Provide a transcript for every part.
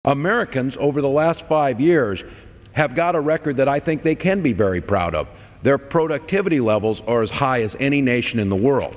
Americans over the last 5 years have got a record that I think they can be very proud of. Their productivity levels are as high as any nation in the world.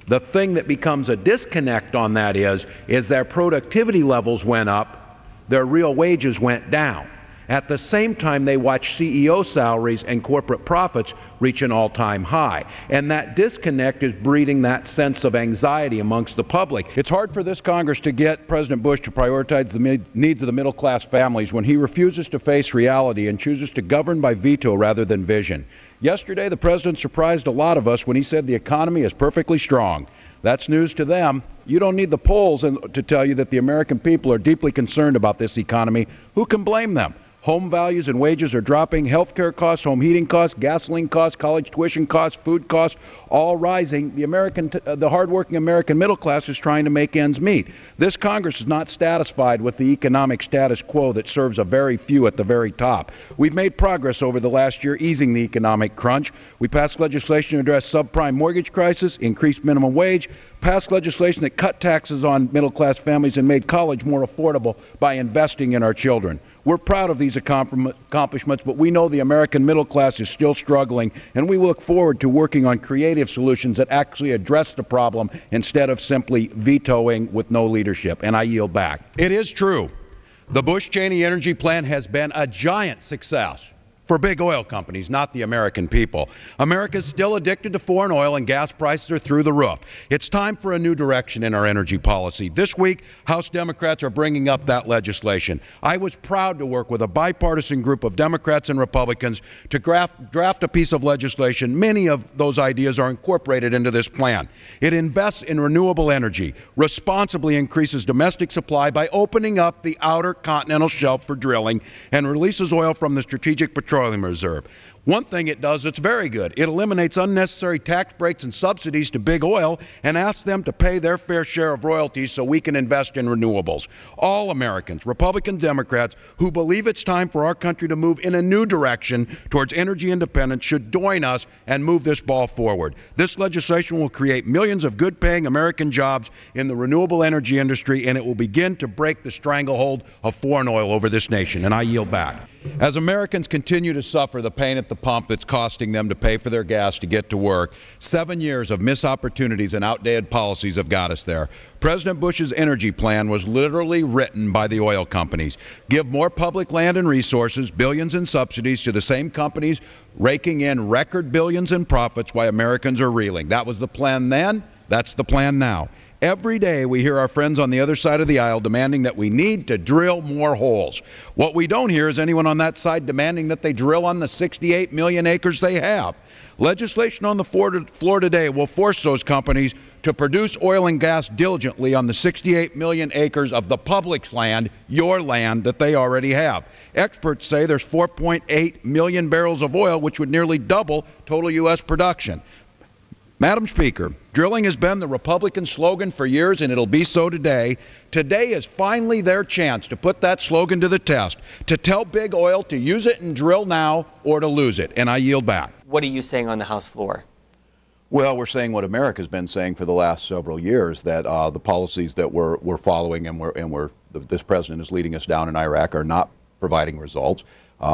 The thing that becomes a disconnect on that is their productivity levels went up, their real wages went down. At the same time, they watch CEO salaries and corporate profits reach an all-time high. And that disconnect is breeding that sense of anxiety amongst the public. It's hard for this Congress to get President Bush to prioritize the needs of the middle-class families when he refuses to face reality and chooses to govern by veto rather than vision. Yesterday, the president surprised a lot of us when he said the economy is perfectly strong. That's news to them. You don't need the polls to tell you that the American people are deeply concerned about this economy. Who can blame them? Home values and wages are dropping, health care costs, home heating costs, gasoline costs, college tuition costs, food costs, all rising. The hardworking American middle class is trying to make ends meet. This Congress is not satisfied with the economic status quo that serves a very few at the very top. We've made progress over the last year easing the economic crunch. We passed legislation to address subprime mortgage crisis, increased minimum wage, passed legislation that cut taxes on middle-class families and made college more affordable by investing in our children. We're proud of these accomplishments, but we know the American middle class is still struggling, and we look forward to working on creative solutions that actually address the problem instead of simply vetoing with no leadership. And I yield back. It is true. The Bush-Cheney energy plan has been a giant success for big oil companies, not the American people. America's still addicted to foreign oil, and gas prices are through the roof. It's time for a new direction in our energy policy. This week, House Democrats are bringing up that legislation. I was proud to work with a bipartisan group of Democrats and Republicans to draft a piece of legislation. Many of those ideas are incorporated into this plan. It invests in renewable energy, responsibly increases domestic supply by opening up the outer continental shelf for drilling, and releases oil from the Strategic Petroleum Reserve. One thing it does that's very good, it eliminates unnecessary tax breaks and subsidies to big oil and asks them to pay their fair share of royalties so we can invest in renewables. All Americans, Republicans, Democrats, who believe it's time for our country to move in a new direction towards energy independence should join us and move this ball forward. This legislation will create millions of good-paying American jobs in the renewable energy industry, and it will begin to break the stranglehold of foreign oil over this nation. And I yield back. As Americans continue to suffer the pain at the pump that's costing them to pay for their gas to get to work, 7 years of missed opportunities and outdated policies have got us there. President Bush's energy plan was literally written by the oil companies. Give more public land and resources, billions in subsidies to the same companies, raking in record billions in profits while Americans are reeling. That was the plan then. That's the plan now. Every day we hear our friends on the other side of the aisle demanding that we need to drill more holes. What we don't hear is anyone on that side demanding that they drill on the 68 million acres they have. Legislation on the floor today will force those companies to produce oil and gas diligently on the 68 million acres of the public's land, your land, that they already have. Experts say there's 4.8 million barrels of oil, which would nearly double total U.S. production. Madam Speaker, drilling has been the Republican slogan for years, and it'll be so today. Today is finally their chance to put that slogan to the test, to tell big oil to use it and drill now or to lose it. And I yield back. What are you saying on the House floor? Well, we're saying what America's been saying for the last several years, that the policies that we're following and this president is leading us down in Iraq are not providing results.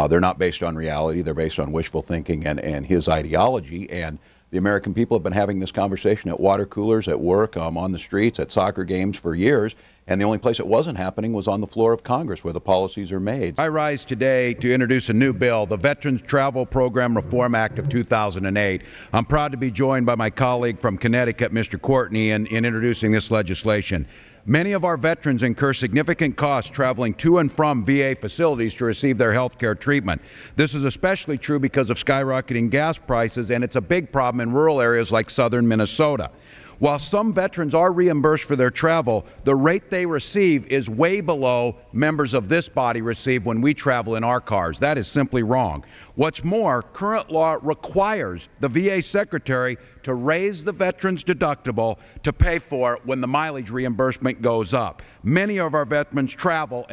They're not based on reality. They're based on wishful thinking and his ideology. And the American people have been having this conversation at water coolers, at work, on the streets, at soccer games for years, and the only place it wasn't happening was on the floor of Congress where the policies are made. I rise today to introduce a new bill, the Veterans Travel Program Reform Act of 2008. I'm proud to be joined by my colleague from Connecticut, Mr. Courtney, in introducing this legislation. Many of our veterans incur significant costs traveling to and from VA facilities to receive their health care treatment. This is especially true because of skyrocketing gas prices, and it's a big problem in rural areas like southern Minnesota. While some veterans are reimbursed for their travel, the rate they receive is way below members of this body receive when we travel in our cars. That is simply wrong. What's more, current law requires the VA secretary to raise the veterans' deductible to pay for it when the mileage reimbursement goes up. Many of our veterans travel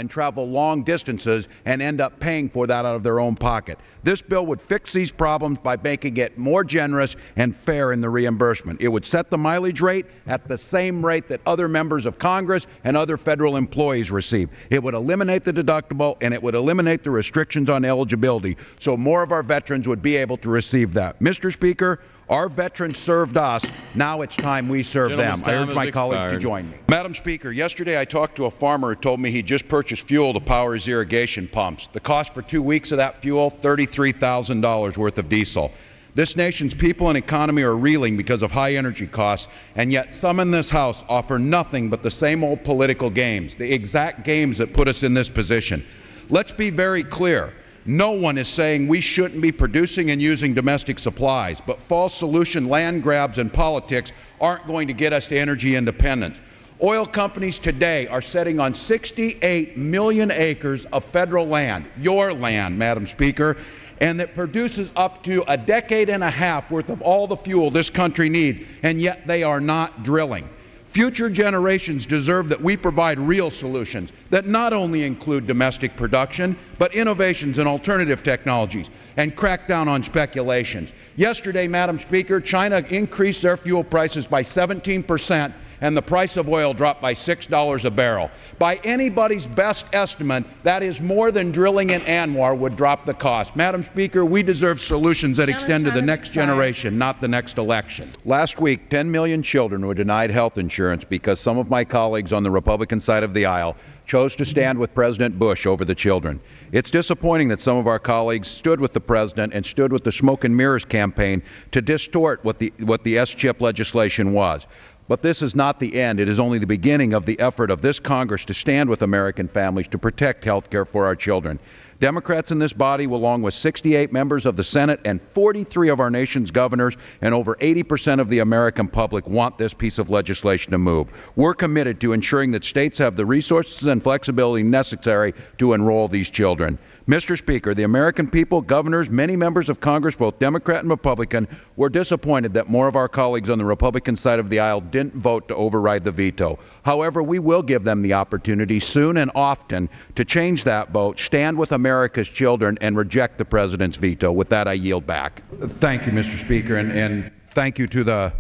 long distances and end up paying for that out of their own pocket. This bill would fix these problems by making it more generous and fair in the reimbursement. It would set the mileage rate at the same rate that other members of Congress and other federal employees receive. It would eliminate the deductible, and it would eliminate the restrictions on eligibility, so more of our veterans would be able to receive that. Mr. Speaker, our veterans served us. Now it's time we serve them. I urge my colleagues to join me. Madam Speaker, yesterday I talked to a farmer who told me he just purchased fuel to power his irrigation pumps. The cost for 2 weeks of that fuel, $33,000 worth of diesel. This nation's people and economy are reeling because of high energy costs, and yet some in this House offer nothing but the same old political games, the exact games that put us in this position. Let's be very clear. No one is saying we shouldn't be producing and using domestic supplies, but false solution land grabs and politics aren't going to get us to energy independence. Oil companies today are sitting on 68 million acres of federal land, your land, Madam Speaker, and that produces up to a decade and a half worth of all the fuel this country needs, and yet they are not drilling. Future generations deserve that we provide real solutions that not only include domestic production, but innovations in alternative technologies and crack down on speculations. Yesterday, Madam Speaker, China increased their fuel prices by 17%, and the price of oil dropped by $6 a barrel. By anybody's best estimate, that is more than drilling in Anwar would drop the cost. Madam Speaker, we deserve solutions that extend to the next generation, not the next election. Last week, 10 million children were denied health insurance because some of my colleagues on the Republican side of the aisle chose to stand with President Bush over the children. It's disappointing that some of our colleagues stood with the president and stood with the smoke and mirrors campaign to distort what the S-chip legislation was. But this is not the end. It is only the beginning of the effort of this Congress to stand with American families to protect health care for our children. Democrats in this body, along with 68 members of the Senate and 43 of our nation's governors and over 80% of the American public, want this piece of legislation to move. We're committed to ensuring that states have the resources and flexibility necessary to enroll these children. Mr. Speaker, the American people, governors, many members of Congress, both Democrat and Republican, were disappointed that more of our colleagues on the Republican side of the aisle didn't vote to override the veto. However, we will give them the opportunity soon and often to change that vote, stand with America's children, and reject the president's veto. With that, I yield back. Thank you, Mr. Speaker, and thank you to the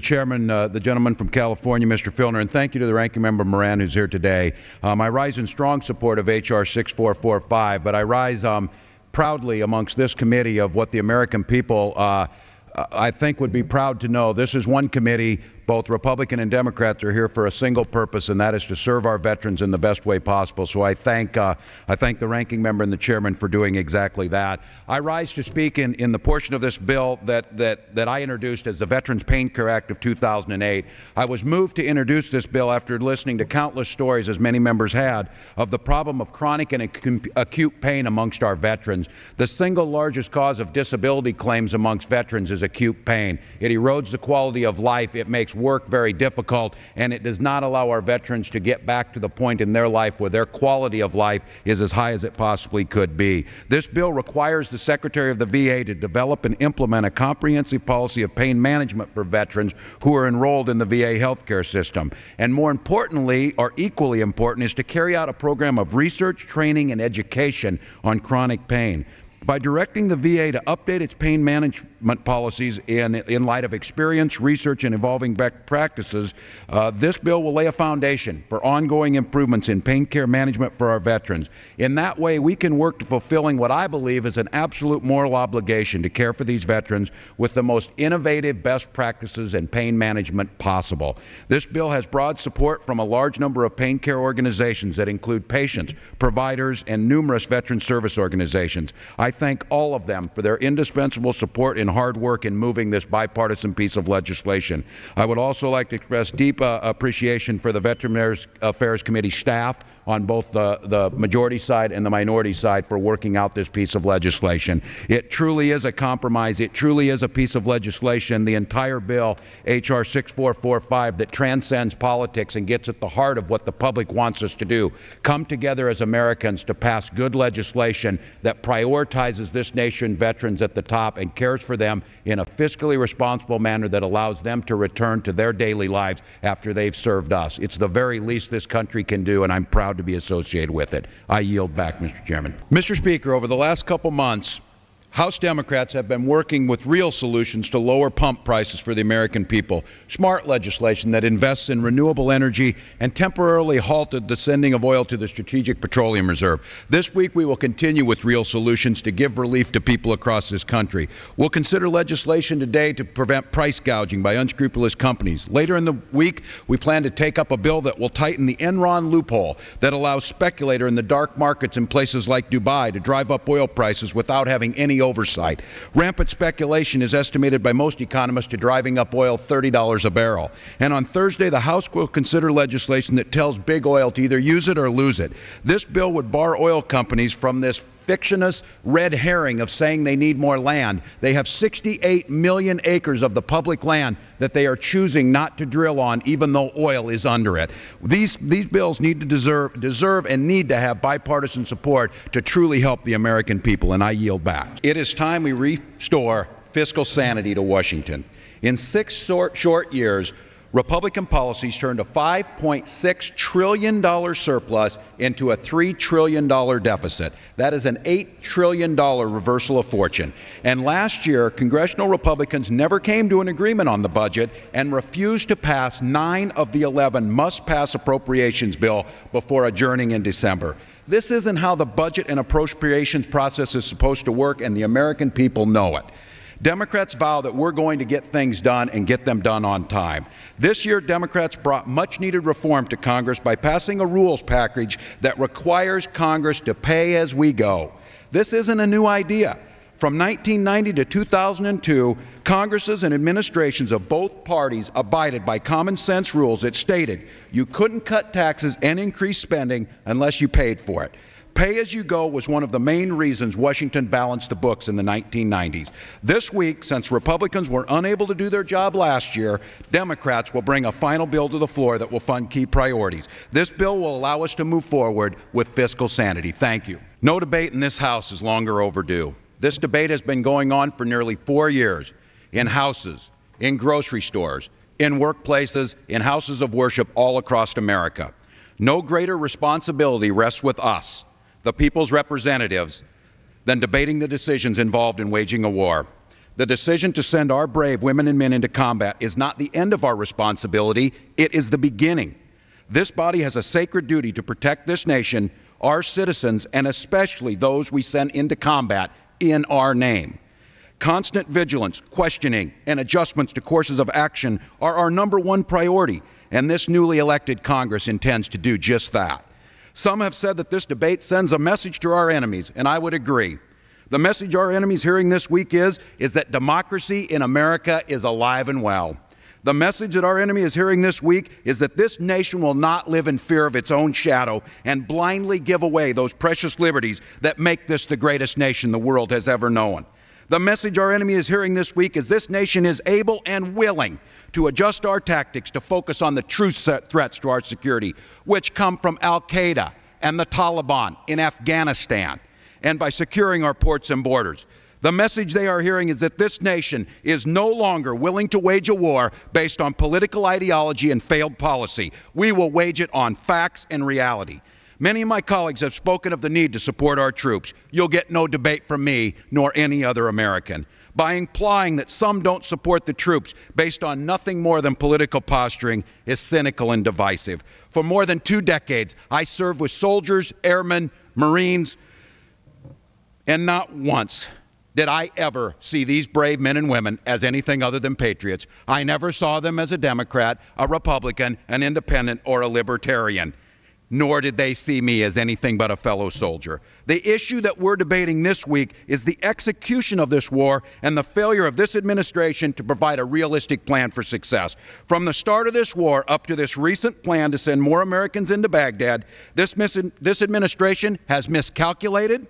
chairman, the gentleman from California, Mr. Filner, and thank you to the ranking member Moran, who's here today. I rise in strong support of H.R. 6445, but I rise proudly amongst this committee of what the American people I think would be proud to know. This is one committee, both Republican and Democrats are here for a single purpose, and that is to serve our veterans in the best way possible. So I thank the ranking member and the chairman for doing exactly that. I rise to speak in the portion of this bill that I introduced as the Veterans Pain Care Act of 2008. I was moved to introduce this bill after listening to countless stories, as many members had, of the problem of chronic and acute pain amongst our veterans. The single largest cause of disability claims amongst veterans is acute pain. It erodes the quality of life. It makes work very difficult, and it does not allow our veterans to get back to the point in their life where their quality of life is as high as it possibly could be. This bill requires the Secretary of the VA to develop and implement a comprehensive policy of pain management for veterans who are enrolled in the VA healthcare system. And more importantly, or equally important, is to carry out a program of research, training, and education on chronic pain. By directing the VA to update its pain management policies in light of experience, research, and evolving best practices, this bill will lay a foundation for ongoing improvements in pain care management for our veterans. In that way, we can work to fulfilling what I believe is an absolute moral obligation to care for these veterans with the most innovative best practices in pain management possible. This bill has broad support from a large number of pain care organizations that include patients, providers, and numerous veteran service organizations. I thank all of them for their indispensable support and hard work in moving this bipartisan piece of legislation. I would also like to express deep appreciation for the Veterans Affairs Committee staff, on both the majority side and the minority side for working out this piece of legislation. It truly is a compromise. It truly is a piece of legislation, the entire bill, H.R. 6445, that transcends politics and gets at the heart of what the public wants us to do. Come together as Americans to pass good legislation that prioritizes this nation veterans at the top and cares for them in a fiscally responsible manner that allows them to return to their daily lives after they've served us. It's the very least this country can do, and I'm proud to be associated with it. I yield back, Mr. Chairman. Mr. Speaker, over the last couple months, House Democrats have been working with real solutions to lower pump prices for the American people. Smart legislation that invests in renewable energy and temporarily halted the sending of oil to the Strategic Petroleum Reserve. This week we will continue with real solutions to give relief to people across this country. We'll consider legislation today to prevent price gouging by unscrupulous companies. Later in the week, we plan to take up a bill that will tighten the Enron loophole that allows speculators in the dark markets in places like Dubai to drive up oil prices without having any oversight. Rampant speculation is estimated by most economists to driving up oil $30 a barrel. And on Thursday, the House will consider legislation that tells big oil to either use it or lose it. This bill would bar oil companies from this fictitious red herring of saying they need more land. They have 68 million acres of the public land that they are choosing not to drill on, even though oil is under it. These bills need to deserve and need to have bipartisan support to truly help the American people, and I yield back. It is time we restore fiscal sanity to Washington. In 6 short years, Republican policies turned a $5.6 trillion surplus into a $3 trillion deficit. That is an $8 trillion reversal of fortune. And last year, congressional Republicans never came to an agreement on the budget and refused to pass 9 of the 11 must-pass appropriations bill before adjourning in December. This isn't how the budget and appropriations process is supposed to work, and the American people know it. Democrats vow that we're going to get things done and get them done on time. This year, Democrats brought much-needed reform to Congress by passing a rules package that requires Congress to pay as we go. This isn't a new idea. From 1990 to 2002, Congresses and administrations of both parties abided by common sense rules that stated you couldn't cut taxes and increase spending unless you paid for it. Pay as you go was one of the main reasons Washington balanced the books in the 1990s. This week, since Republicans were unable to do their job last year, Democrats will bring a final bill to the floor that will fund key priorities. This bill will allow us to move forward with fiscal sanity. Thank you. No debate in this House is longer overdue. This debate has been going on for nearly 4 years in houses, in grocery stores, in workplaces, in houses of worship all across America. No greater responsibility rests with us, the people's representatives, than debating the decisions involved in waging a war. The decision to send our brave women and men into combat is not the end of our responsibility, it is the beginning. This body has a sacred duty to protect this nation, our citizens, and especially those we send into combat in our name. Constant vigilance, questioning, and adjustments to courses of action are our #1 priority, and this newly elected Congress intends to do just that. Some have said that this debate sends a message to our enemies, and I would agree. The message our enemies hearing this week is that democracy in America is alive and well. The message that our enemy is hearing this week is that this nation will not live in fear of its own shadow and blindly give away those precious liberties that make this the greatest nation the world has ever known. The message our enemy is hearing this week is this nation is able and willing to adjust our tactics to focus on the true threats to our security, which come from al-Qaeda and the Taliban in Afghanistan, and by securing our ports and borders. The message they are hearing is that this nation is no longer willing to wage a war based on political ideology and failed policy. We will wage it on facts and reality. Many of my colleagues have spoken of the need to support our troops. You'll get no debate from me nor any other American. By implying that some don't support the troops based on nothing more than political posturing is cynical and divisive. For more than 2 decades, I served with soldiers, airmen, Marines, and not once did I ever see these brave men and women as anything other than patriots. I never saw them as a Democrat, a Republican, an independent, or a libertarian. nor did they see me as anything but a fellow soldier. The issue that we're debating this week is the execution of this war and the failure of this administration to provide a realistic plan for success. From the start of this war up to this recent plan to send more Americans into Baghdad, this administration has miscalculated,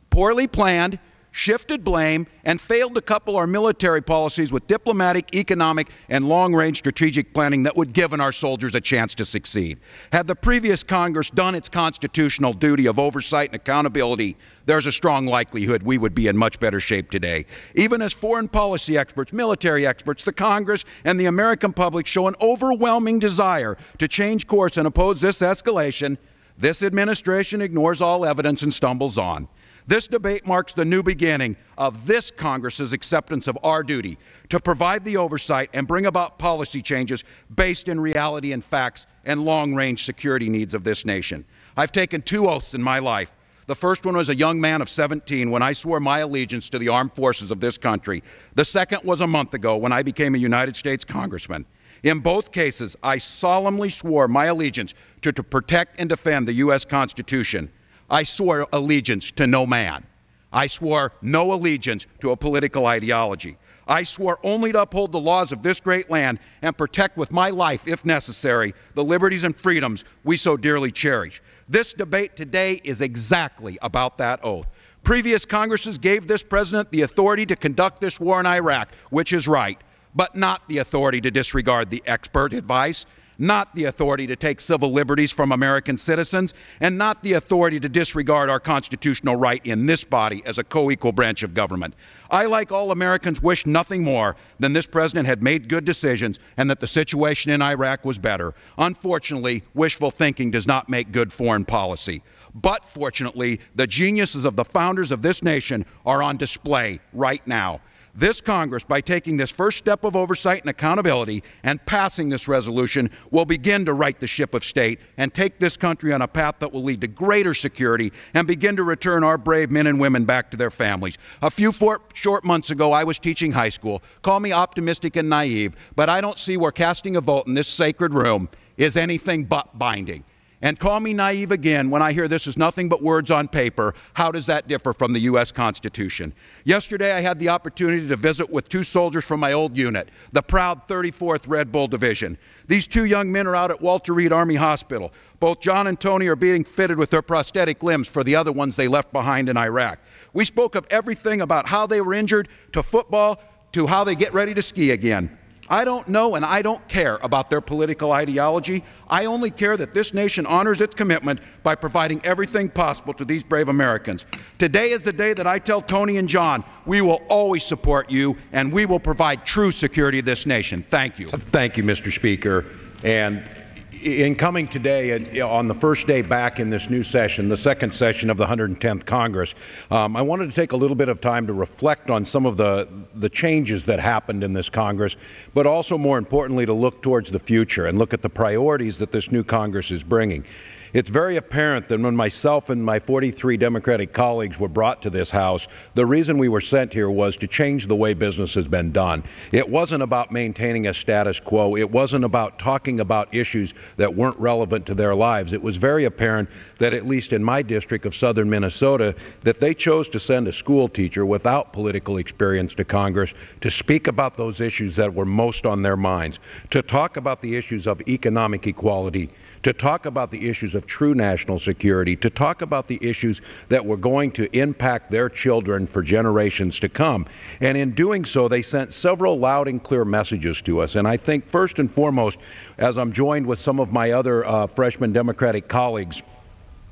poorly planned, shifted blame, and failed to couple our military policies with diplomatic, economic, and long-range strategic planning that would give our soldiers a chance to succeed. Had the previous Congress done its constitutional duty of oversight and accountability, there's a strong likelihood we would be in much better shape today. Even as foreign policy experts, military experts, the Congress, and the American public show an overwhelming desire to change course and oppose this escalation, this administration ignores all evidence and stumbles on. This debate marks the new beginning of this Congress's acceptance of our duty to provide the oversight and bring about policy changes based in reality and facts and long-range security needs of this nation. I've taken 2 oaths in my life. The first one was a young man of 17 when I swore my allegiance to the armed forces of this country. The second was a month ago when I became a United States Congressman. In both cases, I solemnly swore my allegiance to protect and defend the U.S. Constitution. I swore allegiance to no man. I swore no allegiance to a political ideology. I swore only to uphold the laws of this great land and protect with my life, if necessary, the liberties and freedoms we so dearly cherish. This debate today is exactly about that oath. Previous Congresses gave this president the authority to conduct this war in Iraq, which is right, but not the authority to disregard the expert advice, not the authority to take civil liberties from American citizens, and not the authority to disregard our constitutional right in this body as a co-equal branch of government. I, like all Americans, wish nothing more than this president had made good decisions and that the situation in Iraq was better. Unfortunately, wishful thinking does not make good foreign policy. But fortunately, the geniuses of the founders of this nation are on display right now. This Congress, by taking this first step of oversight and accountability and passing this resolution, will begin to right the ship of state and take this country on a path that will lead to greater security and begin to return our brave men and women back to their families. A few short months ago, I was teaching high school. Call me optimistic and naive, but I don't see where casting a vote in this sacred room is anything but binding. And call me naive again when I hear this is nothing but words on paper. How does that differ from the U.S. Constitution? Yesterday, I had the opportunity to visit with 2 soldiers from my old unit, the proud 34th Red Bull Division. These 2 young men are out at Walter Reed Army Hospital. Both John and Tony are being fitted with their prosthetic limbs for the other ones they left behind in Iraq. We spoke of everything about how they were injured, to football, to how they get ready to ski again. I don't know and I don't care about their political ideology. I only care that this nation honors its commitment by providing everything possible to these brave Americans. Today is the day that I tell Tony and John, we will always support you and we will provide true security to this nation. Thank you. Thank you, Mr. Speaker. And in coming today on the first day back in this new session, the second session of the 110th Congress, I wanted to take a little bit of time to reflect on some of the changes that happened in this Congress, but also more importantly to look towards the future and look at the priorities that this new Congress is bringing. It's very apparent that when myself and my 43 Democratic colleagues were brought to this House, the reason we were sent here was to change the way business has been done. It wasn't about maintaining a status quo. It wasn't about talking about issues that weren't relevant to their lives. It was very apparent that, at least in my district of southern Minnesota, that they chose to send a school teacher without political experience to Congress to speak about those issues that were most on their minds, to talk about the issues of economic equality, to talk about the issues of true national security, to talk about the issues that were going to impact their children for generations to come. And in doing so, they sent several loud and clear messages to us. And I think first and foremost, as I'm joined with some of my other freshman Democratic colleagues,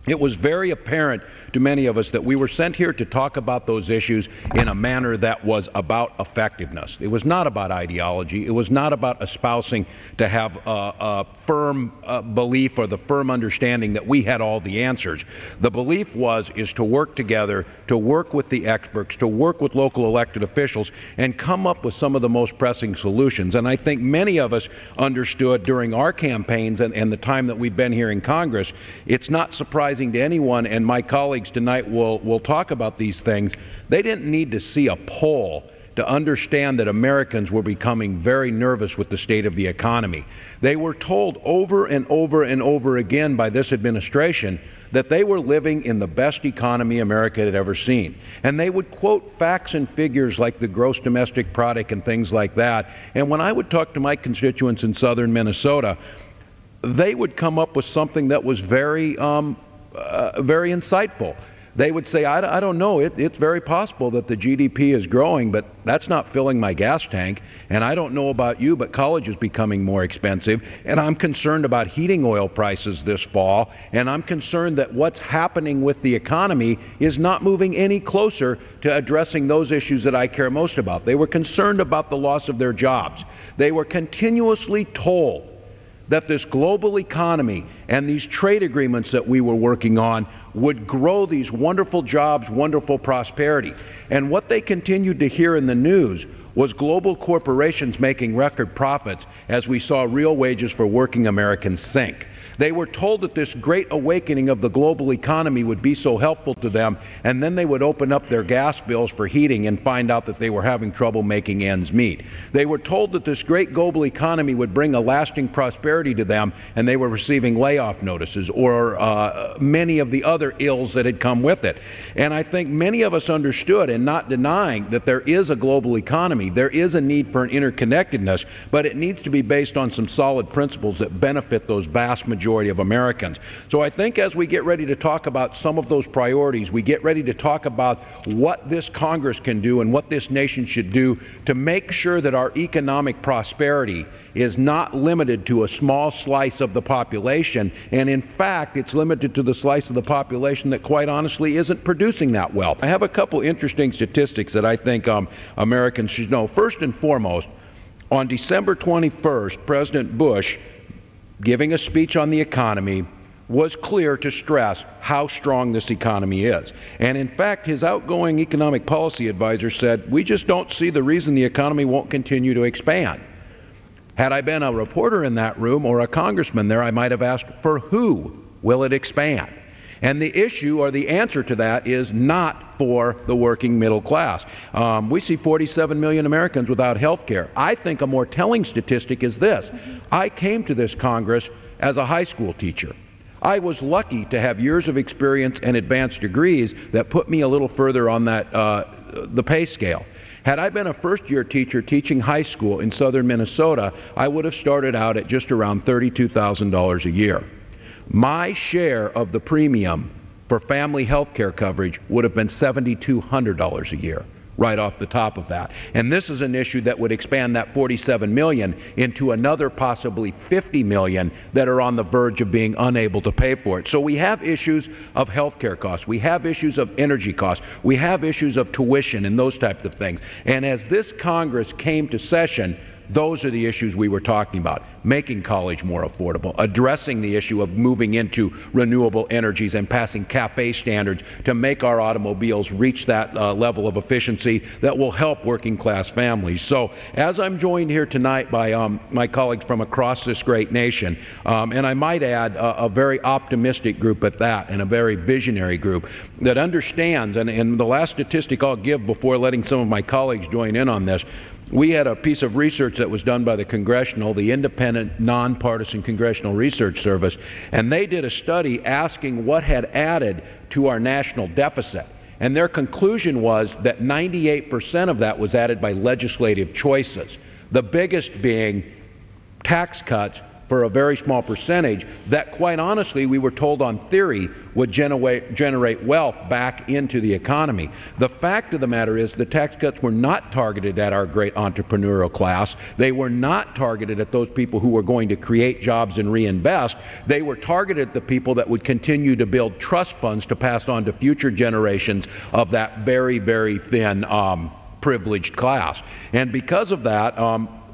it was very apparent to many of us that we were sent here to talk about those issues in a manner that was about effectiveness. It was not about ideology. It was not about espousing to have a firm belief or the firm understanding that we had all the answers. The belief is to work together, to work with the experts, to work with local elected officials, and come up with some of the most pressing solutions. And I think many of us understood during our campaigns and the time that we've been here in Congress, it's not surprising to anyone, and my colleagues tonight will talk about these things. They didn't need to see a poll to understand that Americans were becoming very nervous with the state of the economy. They were told over and over and over again by this administration that they were living in the best economy America had ever seen. And they would quote facts and figures like the gross domestic product and things like that. And when I would talk to my constituents in southern Minnesota, they would come up with something that was very insightful. They would say, I don't know, it's very possible that the GDP is growing, but that's not filling my gas tank. And I don't know about you, but college is becoming more expensive. And I'm concerned about heating oil prices this fall. And I'm concerned that what's happening with the economy is not moving any closer to addressing those issues that I care most about. They were concerned about the loss of their jobs. They were continuously told that this global economy and these trade agreements that we were working on would grow these wonderful jobs, wonderful prosperity. And what they continued to hear in the news was global corporations making record profits as we saw real wages for working Americans sink. They were told that this great awakening of the global economy would be so helpful to them, and then they would open up their gas bills for heating and find out that they were having trouble making ends meet. They were told that this great global economy would bring a lasting prosperity to them, and they were receiving layoff notices or many of the other ills that had come with it. And I think many of us understood, and not denying, that there is a global economy. There is a need for an interconnectedness, but it needs to be based on some solid principles that benefit those vast majority of Americans. So I think as we get ready to talk about some of those priorities, we get ready to talk about what this Congress can do and what this nation should do to make sure that our economic prosperity is not limited to a small slice of the population, and in fact it's limited to the slice of the population that quite honestly isn't producing that wealth. I have a couple interesting statistics that I think Americans should know. First and foremost, on December 21st, President Bush, giving a speech on the economy, was clear to stress how strong this economy is. And in fact, his outgoing economic policy advisor said, we just don't see the reason the economy won't continue to expand. Had I been a reporter in that room or a congressman there, I might have asked, for who will it expand? And the issue or the answer to that is not for the working middle class. We see 47 million Americans without health care. I think a more telling statistic is this. I came to this Congress as a high school teacher. I was lucky to have years of experience and advanced degrees that put me a little further on that the pay scale. Had I been a first-year teacher teaching high school in southern Minnesota, I would have started out at just around $32,000 a year. My share of the premium for family health care coverage would have been $7,200 a year, right off the top of that. And this is an issue that would expand that 47 million into another possibly 50 million that are on the verge of being unable to pay for it. So we have issues of health care costs. We have issues of energy costs. We have issues of tuition and those types of things. And as this Congress came to session, those are the issues we were talking about. Making college more affordable, addressing the issue of moving into renewable energies and passing CAFE standards to make our automobiles reach that level of efficiency that will help working class families. So as I'm joined here tonight by my colleagues from across this great nation, and I might add a very optimistic group at that, and a very visionary group that understands, and the last statistic I'll give before letting some of my colleagues join in on this, we had a piece of research that was done by the independent, nonpartisan Congressional Research Service, and they did a study asking what had added to our national deficit. And their conclusion was that 98% of that was added by legislative choices, the biggest being tax cuts for a very small percentage that, quite honestly, we were told on theory would generate wealth back into the economy. The fact of the matter is the tax cuts were not targeted at our great entrepreneurial class. They were not targeted at those people who were going to create jobs and reinvest. They were targeted at the people that would continue to build trust funds to pass on to future generations of that very, very thin privileged class. And because of that,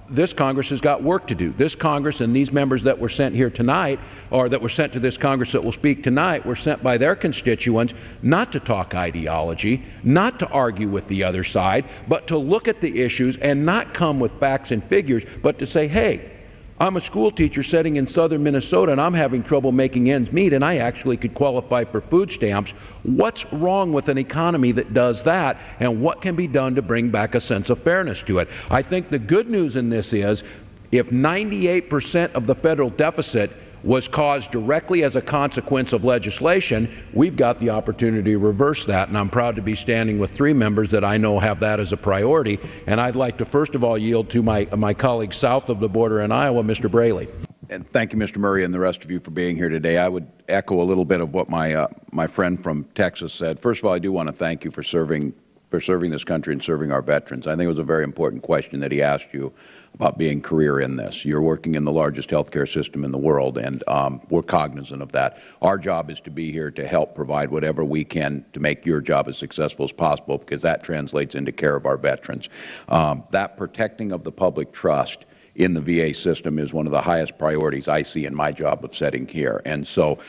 this Congress has got work to do. This Congress and these members that were sent here tonight, or that were sent to this Congress that will speak tonight, were sent by their constituents not to talk ideology, not to argue with the other side, but to look at the issues and not come with facts and figures, but to say, hey, I'm a school teacher sitting in southern Minnesota, and I'm having trouble making ends meet, and I actually could qualify for food stamps. What's wrong with an economy that does that, and what can be done to bring back a sense of fairness to it? I think the good news in this is if 98% of the federal deficit was caused directly as a consequence of legislation, we've got the opportunity to reverse that, and I'm proud to be standing with 3 members that I know have that as a priority. And I'd like to first of all yield to my colleague south of the border in Iowa, Mr. Braley. And thank you, Mr. Murray, and the rest of you for being here today. I would echo a little bit of what my friend from Texas said. First of all, I do want to thank you for serving this country and serving our veterans. I think it was a very important question that he asked you about being career in this. You're working in the largest healthcare system in the world, and we're cognizant of that. Our job is to be here to help provide whatever we can to make your job as successful as possible, because that translates into care of our veterans. That protecting of the public trust in the VA system is one of the highest priorities I see in my job of sitting here. And so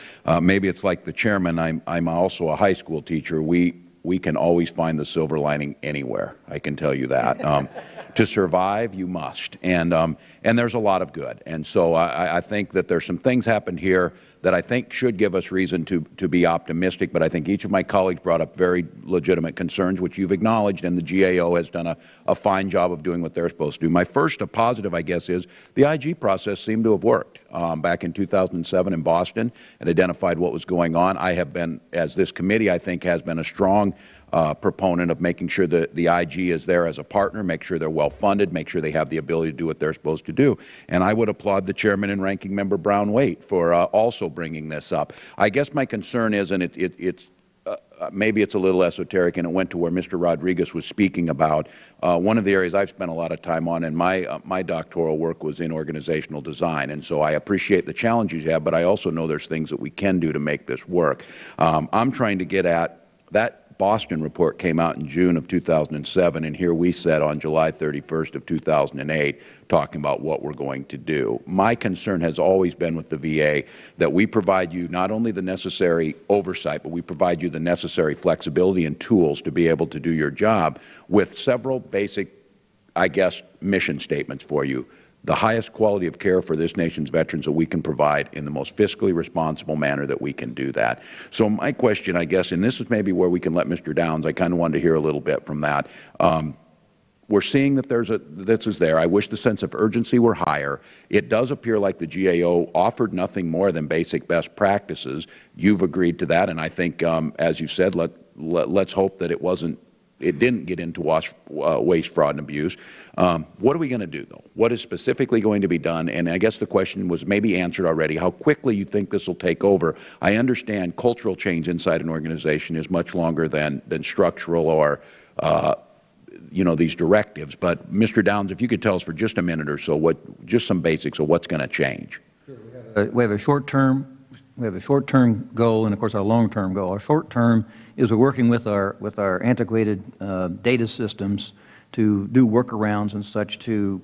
maybe it's like the chairman. I'm also a high school teacher. We can always find the silver lining anywhere, I can tell you that. To survive, you must. And there's a lot of good. And so I think that there's some things happened here that I think should give us reason to be optimistic. But I think each of my colleagues brought up very legitimate concerns, which you've acknowledged, and the GAO has done a fine job of doing what they're supposed to do. My first positive, I guess, is the IG process seemed to have worked. Back in 2007 in Boston, and identified what was going on. I have been, as this committee, I think, has been a strong proponent of making sure that the IG is there as a partner, make sure they're well funded, make sure they have the ability to do what they're supposed to do. And I would applaud the chairman and ranking member Brown-Waite for also bringing this up. I guess my concern is, and it's maybe it's a little esoteric, and it went to where Mr. Rodriguez was speaking about. One of the areas I've spent a lot of time on in my doctoral work was in organizational design, and so I appreciate the challenges you have, but I also know there's things that we can do to make this work. I'm trying to get at that. Boston report came out in June of 2007, and here we sat on July 31st of 2008 talking about what we're going to do. My concern has always been with the VA that we provide you not only the necessary oversight, but we provide you the necessary flexibility and tools to be able to do your job with several basic, I guess, mission statements for you. The highest quality of care for this nation's veterans that we can provide in the most fiscally responsible manner that we can do that. So my question, I guess, and this is maybe where we can let Mr. Downs, I kind of wanted to hear a little bit from that. We're seeing that this is there. I wish the sense of urgency were higher. It does appear like the GAO offered nothing more than basic best practices. You've agreed to that, and I think, as you said, let's hope that it didn't get into waste, fraud, and abuse. What are we going to do, though? What is specifically going to be done? And I guess the question was maybe answered already, how quickly you think this will take over. I understand cultural change inside an organization is much longer than structural or these directives. But, Mr. Downs, if you could tell us for just a minute or so, just some basics of what's going to change. Sure. We have a short-term goal and, of course, our long-term goal. Our short-term is we're working with our antiquated data systems to do workarounds and such to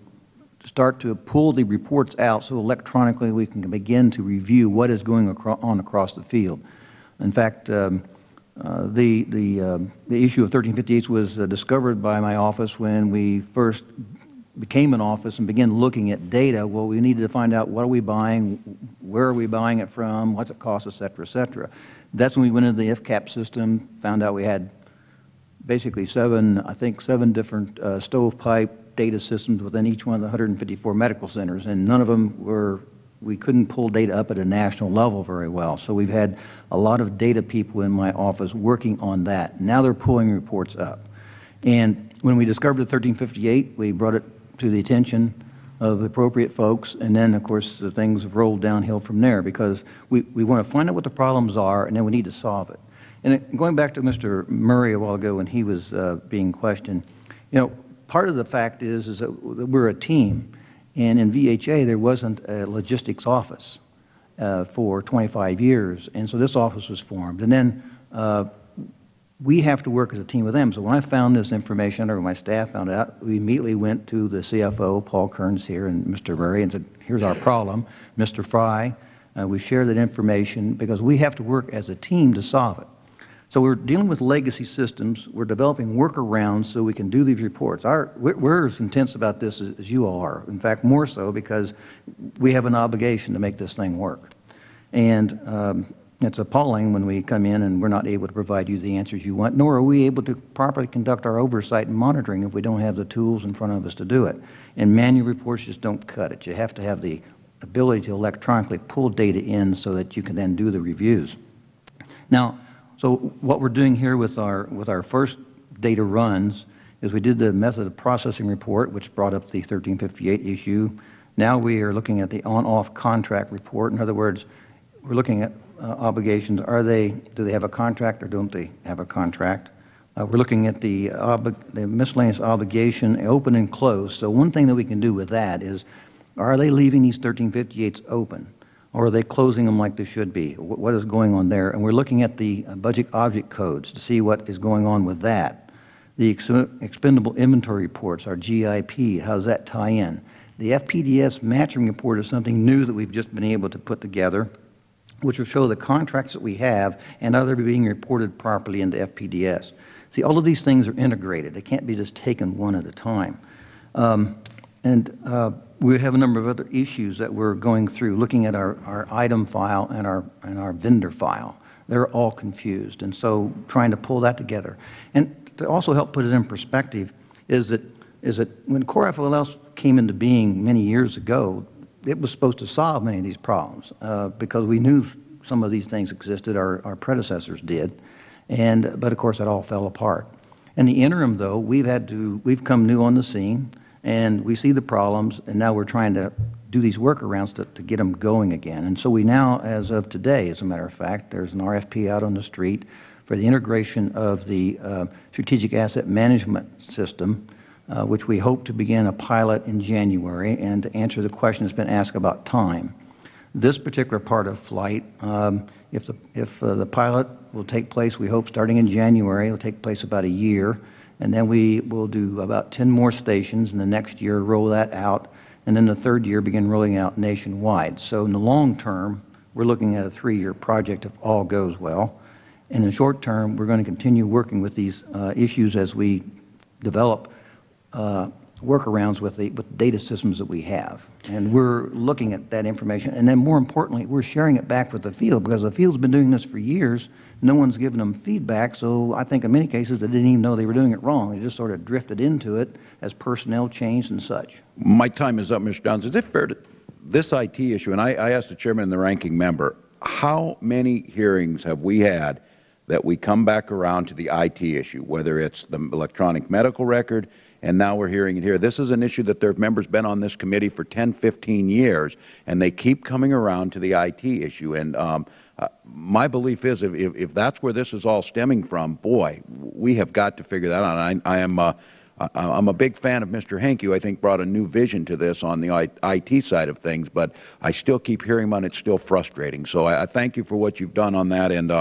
start to pull the reports out so electronically we can begin to review what is going on across the field. In fact, the issue of 1358 was discovered by my office when we first became an office and began looking at data. Well, we needed to find out what are we buying, where are we buying it from, what's it cost, et cetera, et cetera. That's when we went into the FCAP system, found out we had basically seven different stovepipe data systems within each one of the 154 medical centers, and none of them we couldn't pull data up at a national level very well. So we've had a lot of data people in my office working on that. Now they're pulling reports up. And when we discovered 1358, we brought it to the attention of appropriate folks, and then, of course, the things have rolled downhill from there because we want to find out what the problems are, and then we need to solve it. And going back to Mr. Murray a while ago when he was being questioned, part of the fact is that we're a team, and in VHA there wasn't a logistics office for 25 years, and so this office was formed. And then we have to work as a team with them. So when I found this information, or my staff found out, we immediately went to the CFO, Paul Kearns here, and Mr. Murray, and said, here's our problem. Mr. Fry, we share that information because we have to work as a team to solve it. So we're dealing with legacy systems. We're developing workarounds so we can do these reports. We're as intense about this as you all are. In fact, more so because we have an obligation to make this thing work. And it's appalling when we come in and we're not able to provide you the answers you want, nor are we able to properly conduct our oversight and monitoring if we don't have the tools in front of us to do it. And manual reports just don't cut it. You have to have the ability to electronically pull data in so that you can then do the reviews. Now, so what we're doing here with our first data runs is we did the method of processing report, which brought up the 1358 issue. Now we are looking at the on-off contract report. In other words, we're looking at obligations. Do they have a contract or don't they have a contract? We're looking at the miscellaneous obligation, open and closed. So one thing that we can do with that is, are they leaving these 1358s open? Or are they closing them like they should be? What is going on there? And we're looking at the budget object codes to see what is going on with that. The expendable inventory reports, our GIP, how does that tie in? The FPDS matching report is something new that we've just been able to put together, which will show the contracts that we have and are they being reported properly into FPDS. See, all of these things are integrated. They can't be just taken one at a time. We have a number of other issues that we're going through, looking at our item file and our vendor file. They're all confused, and so trying to pull that together. And to also help put it in perspective is that when Core FOLS came into being many years ago, it was supposed to solve many of these problems because we knew some of these things existed, our predecessors did, but of course it all fell apart. In the interim, though, we've come new on the scene, and we see the problems, and now we're trying to do these workarounds to get them going again. And so we now, as of today, as a matter of fact, there's an RFP out on the street for the integration of the strategic asset management system, which we hope to begin a pilot in January. And to answer the question that's been asked about time, this particular part of flight, if the pilot will take place, we hope starting in January, it'll take place about a year. And then we will do about 10 more stations, and the next year roll that out, and then the third year begin rolling out nationwide. So in the long term, we're looking at a 3-year project if all goes well. In the short term, we're going to continue working with these issues as we develop workarounds with the data systems that we have. And we're looking at that information, and then more importantly, we're sharing it back with the field, because the field's been doing this for years. No one's given them feedback, so I think in many cases they didn't even know they were doing it wrong. They just sort of drifted into it as personnel changed and such. My time is up, Mr. Downs. Is it fair to this IT issue, and I asked the chairman and the ranking member, how many hearings have we had that we come back around to the IT issue, whether it's the electronic medical record, and now we're hearing it here. This is an issue that their members been on this committee for 10, 15 years, and they keep coming around to the IT issue. And my belief is if that's where this is all stemming from, boy, we have got to figure that out. I'm a big fan of Mr. Henke, who I think brought a new vision to this on the IT side of things, but I still keep hearing about it. It's still frustrating. So I thank you for what you've done on that. And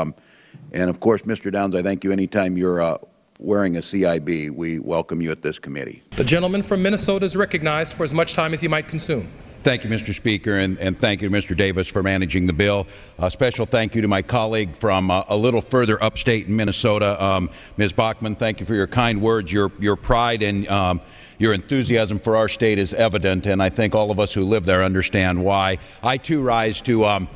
of course, Mr. Downs, I thank you anytime you're wearing a CIB. We welcome you at this committee. The gentleman from Minnesota is recognized for as much time as he might consume. Thank you, Mr. Speaker, and thank you to Mr. Davis for managing the bill. A special thank you to my colleague from a little further upstate in Minnesota, Ms. Bachmann. Thank you for your kind words. Your pride and your enthusiasm for our state is evident, and I think all of us who live there understand why. I, too, rise to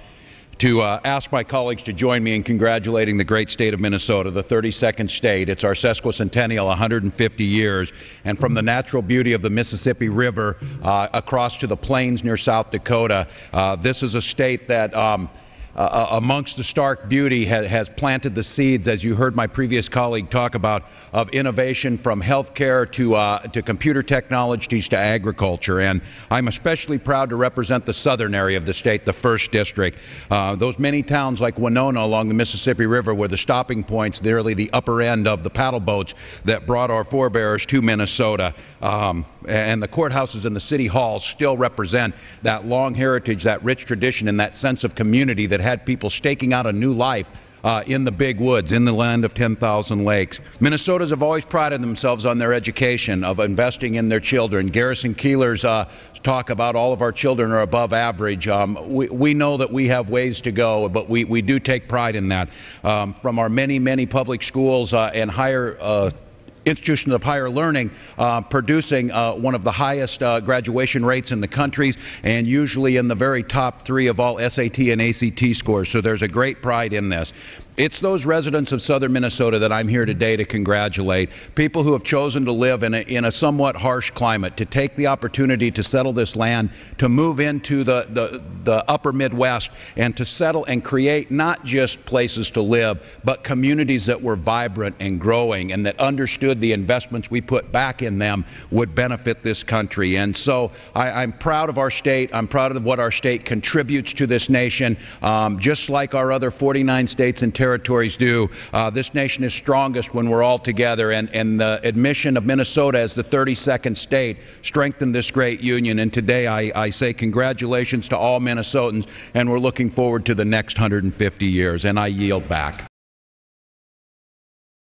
ask my colleagues to join me in congratulating the great state of Minnesota, the 32nd state. It's our sesquicentennial, 150 years, and from the natural beauty of the Mississippi River across to the plains near South Dakota, this is a state that amongst the stark beauty has planted the seeds, as you heard my previous colleague talk about, of innovation from healthcare to computer technologies to agriculture. And I'm especially proud to represent the southern area of the state, the 1st District. Those many towns like Winona along the Mississippi River were the stopping points, nearly the upper end of the paddle boats that brought our forebears to Minnesota. And the courthouses and the city halls still represent that long heritage, that rich tradition, and that sense of community that had people staking out a new life in the big woods, in the land of 10,000 lakes. Minnesotans have always prided themselves on their education, of investing in their children. Garrison Keillor's talk about all of our children are above average. We know that we have ways to go, but we do take pride in that. From our many public schools and higher institutions of higher learning, producing one of the highest graduation rates in the country, and usually in the very top 3 of all SAT and ACT scores. So there's a great pride in this. It's those residents of southern Minnesota that I'm here today to congratulate, people who have chosen to live in a somewhat harsh climate, to take the opportunity to settle this land, to move into the upper Midwest, and to settle and create not just places to live, but communities that were vibrant and growing and that understood the investments we put back in them would benefit this country. And so I'm proud of our state. I'm proud of what our state contributes to this nation. Just like our other 49 states and territories do, this nation is strongest when we're all together, and the admission of Minnesota as the 32nd state strengthened this great union. And today I say congratulations to all Minnesotans, and we're looking forward to the next 150 years, and I yield back.